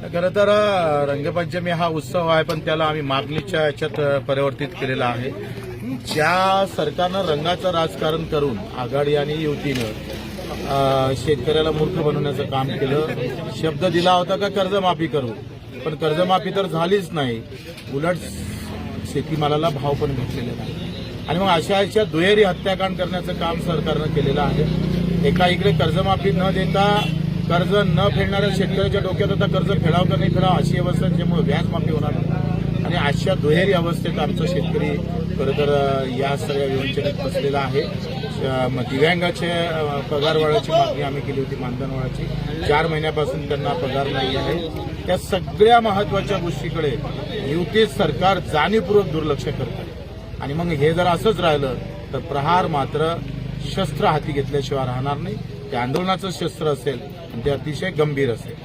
खरं तर रंगपंचमी हा उत्सव आहे, पण त्याला आम्ही मागणीच्या याच्यात परिवर्तित केलेला आहे. ज्या सरकारनं रंगाचं राजकारण करून आघाडी आणि युतीनं शेतकऱ्याला मूर्ख बनवण्याचं काम केलं. शब्द दिला होता का कर्जमाफी करू, पण कर्जमाफी तर झालीच नाही, उलट शेतीमालाला भाव पण भेटलेला नाही. आणि मग अशा दुहेरी हत्याकांड करण्याचं काम सरकारनं केलेलं आहे. एका इकडे कर्जमाफी न देता कर्ज न फेडणाऱ्या शेतकऱ्याच्या डोक्यात आता कर्ज फेडावं का नाही फेडावं अशी अवस्था, ज्यामुळे व्याज माफी होणार नाही. आणि अशा दुहेरी अवस्थेत आमचा शेतकरी खरं तर या सगळ्या विवंचनेत फसलेला आहे. दिव्यांगाचे पगार वाढायची मागणी आम्ही केली होती, मानधन वाढायची. 4 महिन्यापासून त्यांना पगार नाही आहे. त्या सगळ्या महत्वाच्या गोष्टीकडे युती सरकार जाणीवपूर्वक दुर्लक्ष करते. आणि मग हे जर असंच राहिलं तर प्रहार मात्र शस्त्र हाती घेतल्याशिवाय राहणार नाही. ते आंदोलनाचं शस्त्र असेल आणि ते अतिशय गंभीर असेल.